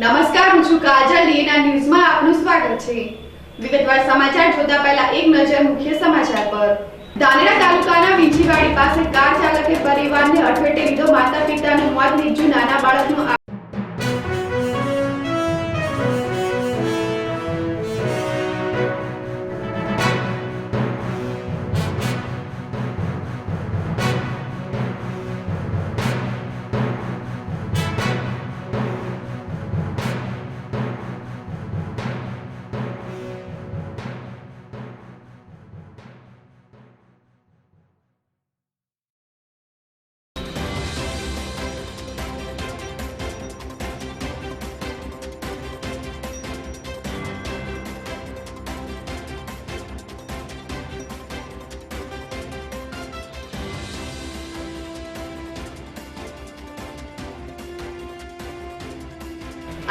નમસ્કાર, હું છું કાજલ. ડીએનઆર ન્યૂઝમાં આપનું સ્વાગત છે. વિગતવાર સમાચાર જોતા પહેલા એક નજર મુખ્ય સમાચાર પર. ધાનેરા તાલુકાના વિંછીવાડી પાસે કાર ચાલકે પરિવારને અડફેટે લીધો. માતા પિતાનું મોત નીપજ્યું. નાના બાળકનું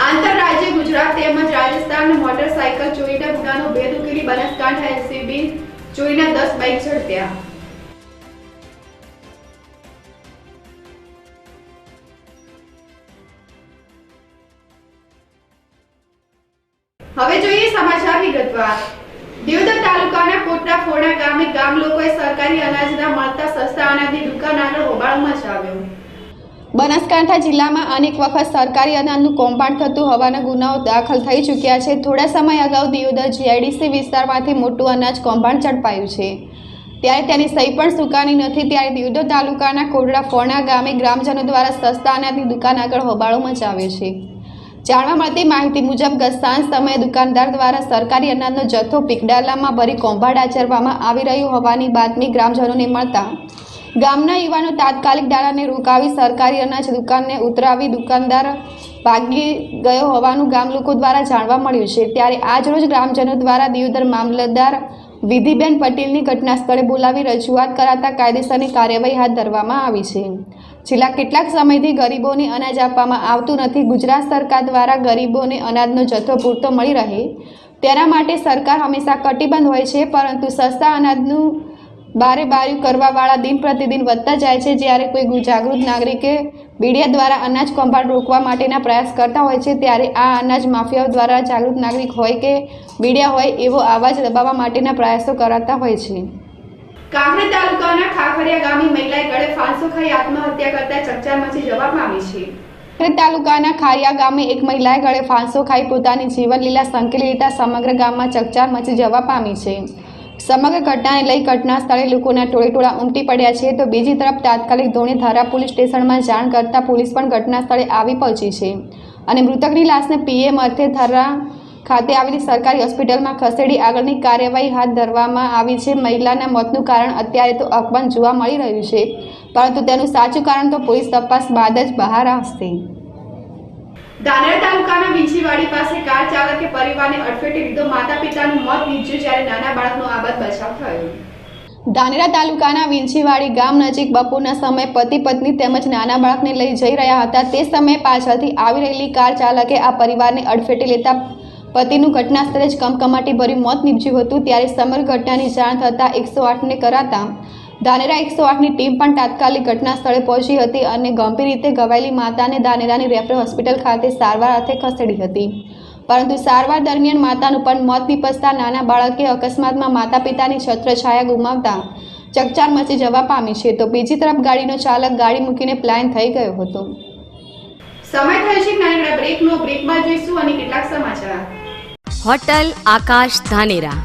આંતરરાજ્ય ગુજરાત તેમજ રાજસ્થાન મોટરસાયકલ ચોરીના ગુનાનો ભેદ ઉકેલી બનાસકાંઠા એલસીબી ચોરીના 10 બાઇક ઝડપ્યા. હવે જોઈએ સમાચાર વિગતવાર. દિયોદર તાલુકાના કોટડા ફોરણા ગામે ગામ લોકોએ સરકારી અનાજના મળતા સસ્તા અનાજની દુકાન આગળ હોબાળો મચાવ્યો. બનાસકાંઠા જિલ્લામાં અનેક વખત સરકારી અનાજનું કૌભાંડ થતું હોવાના ગુનાઓ દાખલ થઈ ચૂક્યા છે. થોડા સમય અગાઉ દિયોદર જીઆઈડીસી વિસ્તારમાંથી મોટું અનાજ કૌભાંડ ઝડપાયું છે. ત્યારે તેની સહી પણ સુકાની નથી. ત્યારે દિયોદર તાલુકાના કોટડા ફોરણા ગામે ગ્રામજનો દ્વારા સસ્તા અનાજની દુકાન આગળ હોબાળો મચાવ્યો છે. જાણવા મળતી માહિતી મુજબ ગત સાંજ સમયે દુકાનદાર દ્વારા સરકારી અનાજનો જથ્થો પીકડાલામાં ભરી કૌભાંડ આચરવામાં આવી રહ્યું હોવાની બાતમી ગ્રામજનોને મળતા ગામના યુવાનો તાત્કાલિક દાણાને રોકાવી સરકારી અનાજ દુકાનને ઉતરાવી દુકાનદાર ભાગી ગયો હોવાનું ગામ લોકો દ્વારા જાણવા મળ્યું છે. ત્યારે આજરોજ ગ્રામજનો દ્વારા દિયોદર મામલતદાર વિધિબેન પટેલની ઘટના સ્થળે બોલાવી રજૂઆત કરાતા કાયદેસરની કાર્યવાહી હાથ ધરવામાં આવી છે. છેલ્લા કેટલાક સમયથી ગરીબોને અનાજ આપવામાં આવતું નથી. ગુજરાત સરકાર દ્વારા ગરીબોને અનાજનો જથ્થો પૂરતો મળી રહે તેના માટે સરકાર હંમેશા કટિબદ્ધ હોય છે, પરંતુ સસ્તા અનાજનું બારેબારી કરવાવાળા દિન પ્રતિદિન વધતા જાય છે. જ્યારે કોઈ જાગૃત નાગરિકે મીડિયા દ્વારા અનાજ કૌભાંડ રોકવા માટેના પ્રયાસ કરતા હોય છે, ત્યારે આ અનાજ માફિયાઓ દ્વારા જાગૃત નાગરિક હોય કે મીડિયા હોય એવો અવાજ દબાવવા માટેના પ્રયાસો કરાતા હોય છે. કાંકરેજ તાલુકાના ખાખરિયા ગામે મહિલાએ ગળે ફાંસો ખાઈ આત્મહત્યા કરતા ચકચાર મચી જવા પામી છે. કાંકરેજ તાલુકાના ખારિયા ગામે એક મહિલાએ ગળે ફાંસો ખાઈ પોતાની જીવનલીલા સંકેલી લેતા સમગ્ર ગામમાં ચકચાર મચી જવા પામી છે. સમગ્ર ઘટનાને લઈ ઘટના સ્થળે લોકોના ટોળેટોળા ઉમટી પડ્યા છે. તો બીજી તરફ તાત્કાલિક ધોરણે ધારા પોલીસ સ્ટેશનમાં જાણ કરતા પોલીસ પણ ઘટના સ્થળે આવી પહોંચી છે અને મૃતકની લાશને પીએમ અર્થે ધારા ખાતે આવેલી સરકારી હોસ્પિટલમાં ખસેડી આગળની કાર્યવાહી હાથ ધરવામાં આવી છે. મહિલાના મોતનું કારણ અત્યારે તો અકબંધ જોવા મળી રહ્યું છે, પરંતુ તેનું સાચું કારણ તો પોલીસ તપાસ બાદ જ બહાર આવશે. ધાનેરા તાલુકાના વિંછીવાડી પાસે કાર ચાલકે પરિવારને અડફેટે લીધો. માતા પિતાનું મોત નીપજ્યું, જ્યારે નાના બાળકનો આબાદ બચાવ થયો. ધાનેરા તાલુકાના વિંછીવાડી ગામ નજીક બપોરના સમયે પતિ પત્ની તેમજ નાના બાળકને લઈ જઈ રહ્યા હતા. તે સમયે પાછળથી આવી રહેલી કાર ચાલકે આ પરિવારને અડફેટે લેતા પતિનું ઘટના સ્થળે જ કમકમાટી ભર્યું મોત નીપજ્યું હતું. ત્યારે સમગ્ર ઘટનાની જાણ થતાં 108ને કરાતા ધાનેરા 108ની ટીમ પણ તાત્કાલિક ઘટના સ્થળે પહોંચી હતી અને ગંભીર રીતે ઘવાયેલી માતાને ધાનેરાની રેફરલ હોસ્પિટલ ખાતે સારવાર અર્થે ખસેડી હતી. પરંતુ સારવાર દરમિયાન માતાનું પણ મોત નીપજતા નાના બાળકે અકસ્માતમાં માતા પિતાની છત્રછાયા ગુમાવતા ચકચાર મચી જવા પામી છે. તો બીજી તરફ ગાડીનો ચાલક ગાડી મૂકીને પ્લાન થઈ ગયો હતો. સમય થયો છે નાનકડા બ્રેકનો. બ્રેકમાં જોઈશું અને કેટલાક સમાચાર. હોટલ આકાશ ધાનેરા.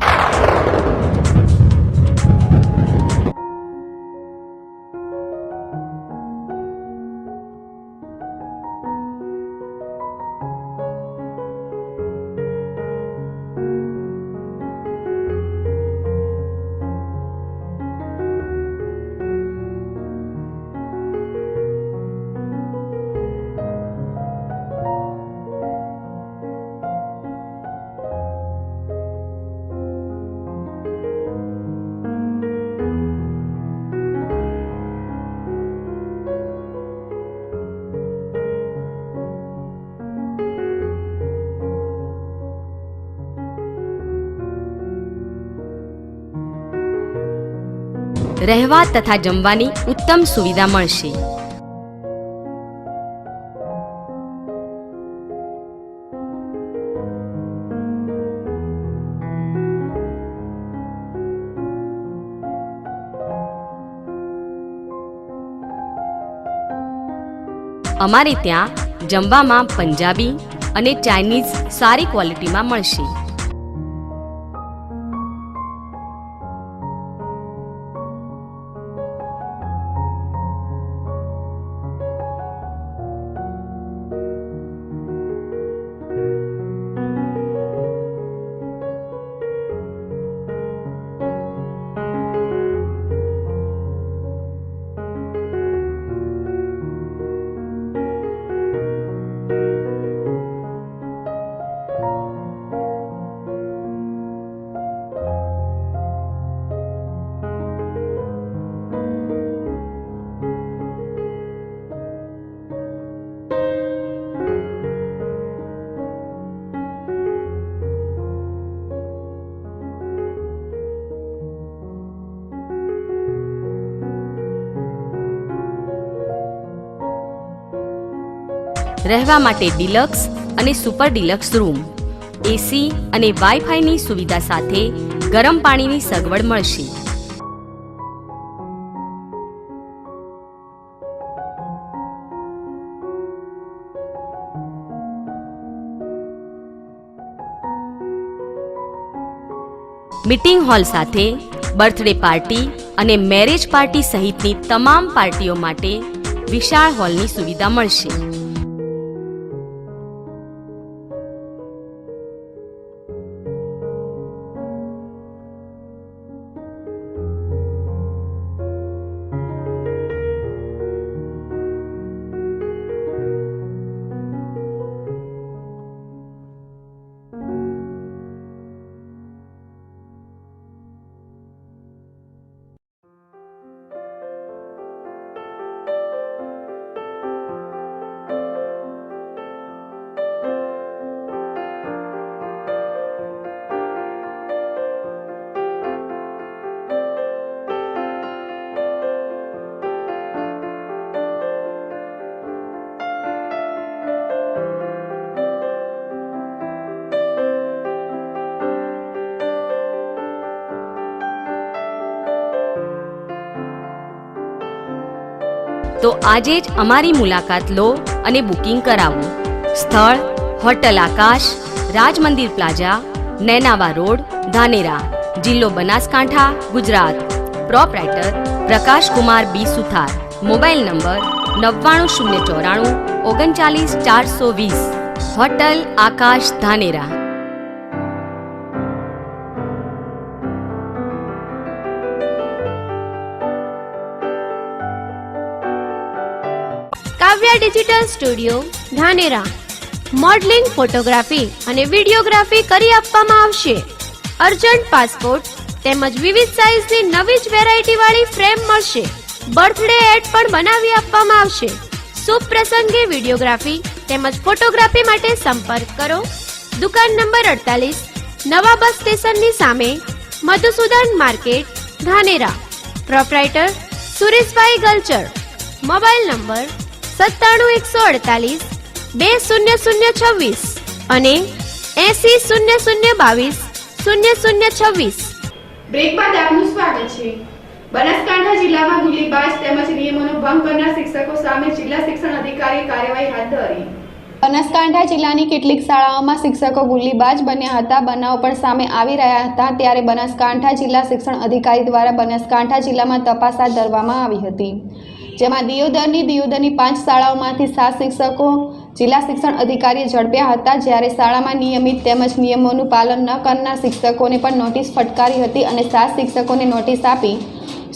રહેવા તથા જમવાની ઉત્તમ સુવિધા મળશે. અમારે ત્યાં જમવામાં પંજાબી અને ચાઇનીઝ સારી ક્વોલિટીમાં મળશે. રહેવા માટે ડિલક્સ અને સુપર ડિલક્સ રૂમ, એસી અને વાઈફાઈની સુવિધા સાથે ગરમ પાણીની સગવડ મળશે. મીટિંગ હોલ સાથે બર્થડે પાર્ટી અને મેરેજ પાર્ટી સહિતની તમામ પાર્ટીઓ માટે વિશાળ હોલની સુવિધા મળશે. તો આજે જ અમારી મુલાકાત લો અને બુકિંગ કરાવો. સ્થળ hotel Aakash, Rajmandir plaza, Nainava road, Dhanera, જિલ્લો Banaskantha, Gujarat. Proprietor Prakashkumar B Suthar. Mobile number 99094 39 420. Hotel Aakash, Dhanera. Kavya digital studio, Dhanera. Modelling, photography અને વિડીયોગ્રાફી કરી આપવામાં આવશે. અર્જન્ટ પાસપોર્ટ તેમજ વિવિધ સાઇઝની નવી જ વેરાયટી વાળી ફ્રેમ મળશે. બર્થડે એડ પણ બનાવી આપવામાં આવશે. શુભ પ્રસંગે વિડીયોગ્રાફી તેમજ ફોટોગ્રાફી માટે સંપર્ક કરો. દુકાન નંબર 48, નવા બસ સ્ટેશનની સામે, Madhusudan market, Dhanera. Proprietor Sureshbhai Galchar. Mobile number 97 148 20 026 અને 80 002 0026. બ્રેક બાદ આપનું સ્વાગત છે. બનાસકાંઠા જિલ્લામાં ગુલીબાજ તેમજ નિયમોનો ભંગ કરનાર શિક્ષકો સામે જિલ્લા શિક્ષણ અધિકારીએ કાર્યવાહી હાથ ધરી. બનાસકાંઠા જિલ્લાની કેટલીક શાળાઓમાં શિક્ષકો ગુલીબાજ બન્યા હતા. બનાવ પણ સામે આવી રહ્યા હતા. ત્યારે બનાસકાંઠા જિલ્લા શિક્ષણ અધિકારી દ્વારા બનાસકાંઠા જિલ્લામાં તપાસ હાથ ધરવામાં આવી હતી, જેમાં દિયોદરની 5 શાળાઓમાંથી 7 શિક્ષકો જિલ્લા શિક્ષણ અધિકારીએ ઝડપ્યા હતા. જ્યારે શાળામાં નિયમિત તેમજ નિયમોનું પાલન ન કરનાર શિક્ષકોને પણ નોટિસ ફટકારી હતી અને 7 શિક્ષકોને નોટિસ આપી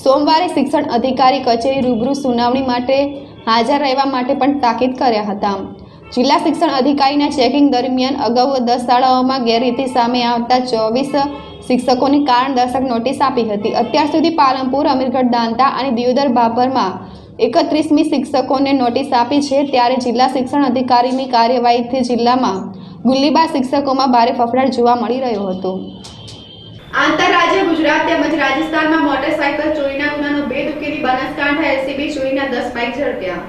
સોમવારે શિક્ષણ અધિકારી કચેરી રૂબરૂ સુનાવણી માટે હાજર રહેવા માટે પણ તાકીદ કર્યા હતા. જિલ્લા શિક્ષણ અધિકારીના ચેકિંગ દરમિયાન અગાઉ 10 શાળાઓમાં ગેરરીતિ સામે આવતા 24 શિક્ષકોને કારણદર્શક નોટિસ આપી હતી. અત્યાર સુધી પાલનપુર, અમીરગઢ, દાંતા અને દિયોદર બાબરમાં 31મી શિક્ષકોને નોટિસ આપી છે. ત્યારે જિલ્લા શિક્ષણ અધિકારીની કાર્યવાહીથી જિલ્લામાં ગુલીબાજ શિક્ષકોમાં ભારે ફફડાટ જોવા મળી રહ્યો હતો. આંતરરાજ્ય ગુજરાત તેમજ રાજસ્થાનમાં મોટરસાયકલ ચોરીના ગુનાનો ભેદ ઉકેલી બનાસકાંઠા એલસીબી ચોરીના 10 બાઇક ઝડપ્યા.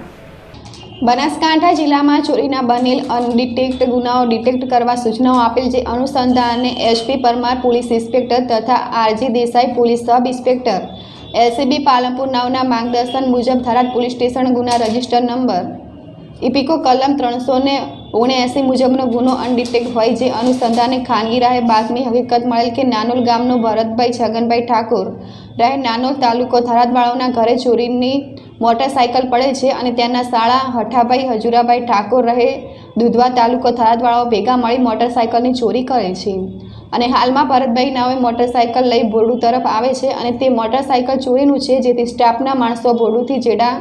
બનાસકાંઠા જિલ્લામાં ચોરીના બનેલ અનડિટેક્ટ ગુનાઓ ડિટેક્ટ કરવા સૂચનાઓ આપેલ, જે અનુસંધાને એસપી પરમાર પોલીસ ઇન્સ્પેક્ટર તથા RG Desai police sub inspector LCB Palanpur નાવના માર્ગદર્શન મુજબ થરાદ પોલીસ સ્ટેશન ગુના રજિસ્ટર નંબર ઇપિકો કલમ 379 મુજબનો ગુનો અનડિટેક્ટ હોય જે અનુસંધાને ખાનગી રાહે બાતમી હકીકત મળેલ કે નાનોલ ગામનો ભરતભાઈ છગનભાઈ ઠાકોર રહે નાનોલ તાલુકો થરાદવાળાના ઘરે ચોરીની મોટરસાયકલ પડે છે અને તેના શાળા હઠાભાઈ હજુરાભાઈ ઠાકોર રહે દુધવા તાલુકો થરાદવાળાઓ ભેગા મળી મોટરસાયકલની ચોરી કરે છે અને હાલમાં ભરતભાઈ નાવે મોટરસાયકલ લઈ ભોરડુ તરફ આવે છે અને તે મોટરસાયકલ ચોરીનું છે જેથી સ્ટાફના માણસો ભોરડુથી જેડા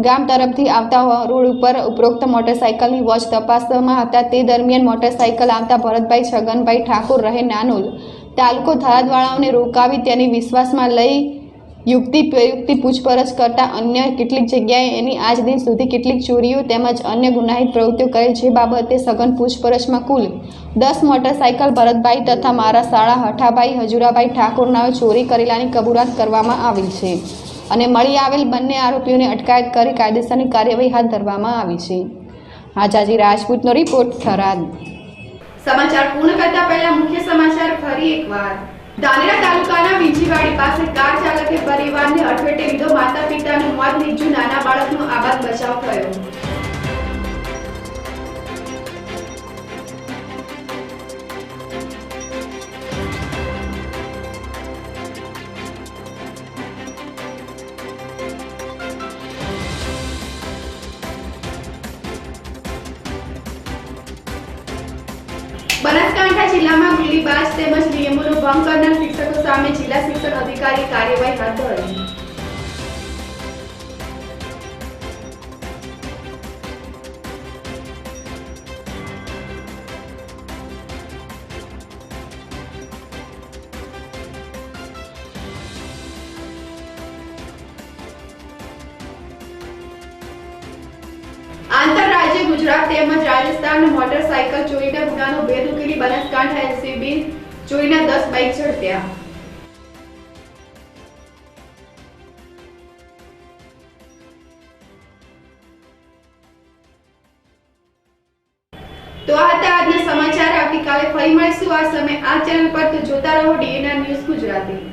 ગામ તરફથી આવતા રોડ ઉપર ઉપરોક્ત મોટરસાયકલની વોચ તપાસવામાં હતા તે દરમિયાન મોટરસાયકલ આવતા ભરતભાઈ છગનભાઈ ઠાકોર રહે નાનોલ તાલુકો થરાદવાળાઓને રોકાવી તેની વિશ્વાસમાં લઈ યુક્તિ પૂછપરછ કરતા અન્ય કેટલીક જગ્યાએ એની આજ દિન સુધી કેટલીક ચોરીઓ તેમજ અન્ય ગુનાહિત પ્રવૃત્તિઓ કરેલ છે બાબતે સઘન પૂછપરછમાં કુલ 10 મોટરસાયકલ ભરતભાઈ તથા મારા શાળા હઠાભાઈ હજુરાભાઈ ઠાકોર નાવે ચોરી કરેલાની કબૂલાત કરવામાં આવેલ છે અને મળી આવેલ બંને આરોપીઓને અટકાયત કરી કાયદેસરની કાર્યવાહી હાથ ધરવામાં આવી છે. આજાજી રાજપૂતનો રિપોર્ટ થરાદ. સમાચાર પૂર્ણ કરતા પહેલા મુખ્ય સમાચાર ફરી એકવાર. ધાનેરા તાલુકાના વીંછીવાડી પાસે કાર ચાલકે પરિવારને અડફેટે લીધો. માતા પિતાનું મોત નીપજ્યું. નાના બાળકનો આબાદ બચાવ થયો. બનાસકાંઠા જિલ્લામાં ગોળીબાજ તેમજ નિયમોનો ભંગ કરનાર શિક્ષકો સામે જિલ્લા શિક્ષણ અધિકારીએ કાર્યવાહી હાથ ધરી. આંતરરાજ્ય ગુજરાત તેમજ રાજસ્થાન મોટરસાયકલ ચોરીના ગુનાનો ભેદ ઉકેલી બનાસકાંઠા એલસીબી ચોરીના 10 બાઇક ઝડપ્યા. તો આ હતા આજના સમાચાર. આવતીકાલે ફરી મળીશું આ સમય આ ચેનલ પર. તો જોતા રહો ડીએનઆર ન્યૂઝ ગુજરાતી.